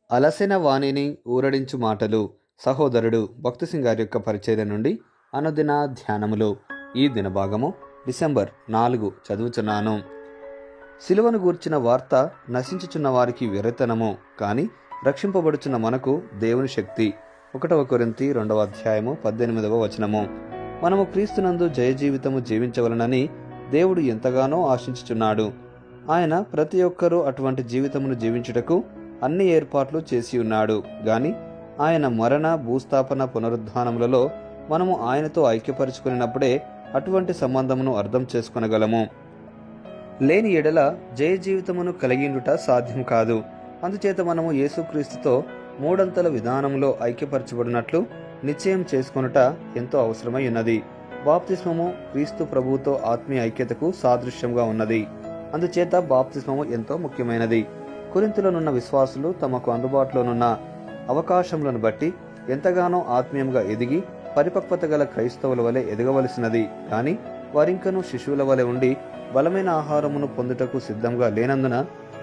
అలసిన వాణిని ఊరడించు మాటలు. సహోదరుడు భక్తి సింగ్ గారి యొక్క పరిచర్య నుండి అనుదిన ధ్యానములు. ఈ దినభాగము డిసెంబర్ 4 చదువుచున్నాను. సిలువను గూర్చిన వార్త నశించుచున్న వారికి వెర్రితనము, కానీ రక్షింపబడుచున్న మనకు దేవుని శక్తి. 1 కొరింథీ 2:18 వచనము. మనము క్రీస్తునందు జయ జీవితము జీవించవలనని దేవుడు ఎంతగానో ఆశించుచున్నాడు. ఆయన ప్రతి ఒక్కరూ అటువంటి జీవితమును జీవించుటకు అన్ని ఏర్పాట్లు చేసి ఉన్నాడు. గాని ఆయన మరణ, భూస్థాపన, పునరుద్ధానములలో మనము ఆయనతో ఐక్యపరుచుకున్నప్పుడే అటువంటి సంబంధమును అర్థం చేసుకొనగలము. లేని ఎడల జయ జీవితమును కలిగిండుట సాధ్యం కాదు. అందుచేత మనము యేసుక్రీస్తుతో మూడంతల విధానములో ఐక్యపరచబడినట్లు నిశ్చయం చేసుకొనుట ఎంతో అవసరమై ఉన్నది. బాప్తిస్మము క్రీస్తు ప్రభువుతో ఆత్మీయ ఐక్యతకు సాదృశ్యంగా ఉన్నది. అందుచేత బాప్తిస్మము ఎంతో ముఖ్యమైనది. కొరింథీలోనున్న విశ్వాసులు తమకు అందుబాటులోనున్న అవకాశములను బట్టి ఎంతగానో ఆత్మీయంగా ఎదిగి పరిపక్వత గల క్రైస్తవుల వలె ఎదగవలసినది. కానీ వారింకను శిశువుల వలె ఉండి బలమైన ఆహారమును పొందుటకు సిద్ధంగా లేనందున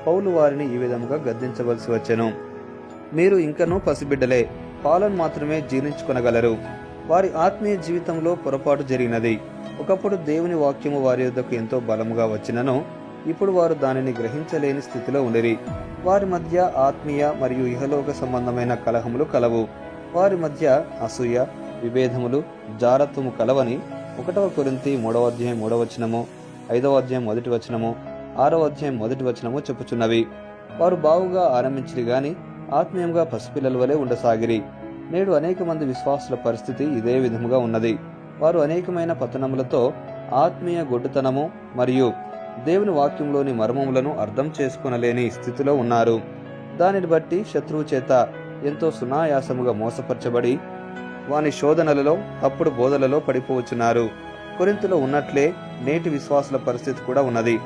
పౌలు వారిని ఈ విధముగా గద్దించవలసి వచ్చెను. మీరు ఇంకనూ పసిబిడ్డలే, పాలను మాత్రమే జీర్ణించుకొనగలరు. వారి ఆత్మీయ జీవితంలో పొరపాటు జరిగినది. ఒకప్పుడు దేవుని వాక్యము వారి యొద్దకు ఎంతో బలముగా వచ్చినను ఇప్పుడు వారు దానిని గ్రహించలేని స్థితిలో ఉండిరి. వారి మధ్య ఆత్మీయ మరియు ఇహలోక సంబంధమైన కలహములు కలవు. వారి మధ్య అసూయ, విభేదములు, జారత్వము కలవని 1 కొరింథీ 3:3, 5:1, 6:1 చెప్పుచున్నవి. వారు బావుగా ఆరంభించిరి గాని ఆత్మీయంగా పసిపిల్లల వలె ఉండసాగిరి. నేడు అనేక మంది విశ్వాసుల పరిస్థితి ఇదే విధముగా ఉన్నది. వారు అనేకమైన పతనములతో ఆత్మీయ గొడ్డుతనము మరియు దేవుని వాక్యంలోని మర్మములను అర్థం చేసుకొనలేని స్థితిలో ఉన్నారు. దానిని బట్టి శత్రువు చేత ఎంతో సునాయాసముగా మోసపరచబడి వాని శోధనలలో, తప్పుడు బోధలలో పడిపోవచ్చున్నారు. కొరింథీలో ఉన్నట్లే నేటి విశ్వాసుల పరిస్థితి కూడా ఉన్నది.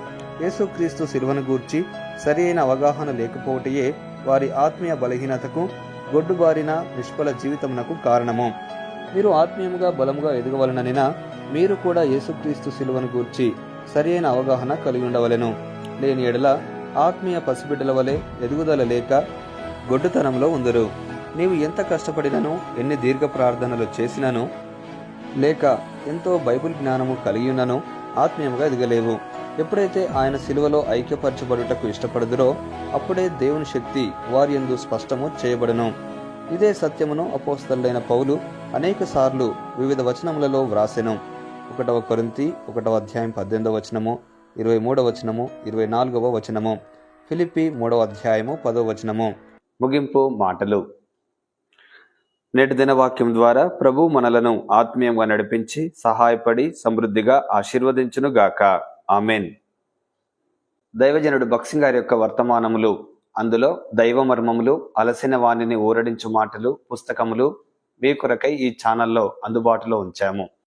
యేసుక్రీస్తు సిలువను గూర్చి సరి అయిన అవగాహన లేకపోవటయే వారి ఆత్మీయ బలహీనతకు, గొడ్డుబారిన నిష్ఫల జీవితమునకు కారణము. మీరు ఆత్మీయముగా బలముగా ఎదగవలననినా మీరు కూడా యేసుక్రీస్తు సిలువను గూర్చి సరి అయిన అవగాహన కలిగి ఉండవలెను. లేని ఎడల ఆత్మీయ పసిబిడ్డల వలె ఎదుగుదల లేక గొడ్డుతనంలో ఉందరు. నీవు ఎంత కష్టపడినను, ఎన్ని దీర్ఘ ప్రార్థనలు చేసినను, లేక ఎంతో బైబిల్ జ్ఞానము కలిగి ఉన్నను ఆత్మీయముగా ఎదగలేవు. ఎప్పుడైతే ఆయన సిలువలో ఐక్యపరచబడుటకు ఇష్టపడుదురో అప్పుడే దేవుని శక్తి వారి యందు స్పష్టము చేయబడును. ఇదే సత్యమును అపోస్తలుడైన పౌలు అనేక సార్లు వివిధ వచనములలో వ్రాసెను. 1 కొరింథీ 1:18, 23, 24, ఫిలిప్పీ 3:10. ముగింపు మాటలు. నేటి దినవాక్యం ద్వారా ప్రభు మనలను ఆత్మీయంగా నడిపించి సహాయపడి సమృద్ధిగా ఆశీర్వదించును గాక. ఆమెన్. దైవజనుడు భక్తి సింగ్ గారి యొక్క వర్తమానములు, అందులో దైవ మర్మములు, అలసిన వాణిని ఊరడించు మాటలు పుస్తకములు మీ కొరకై ఈ ఛానల్లో అందుబాటులో ఉంచాము.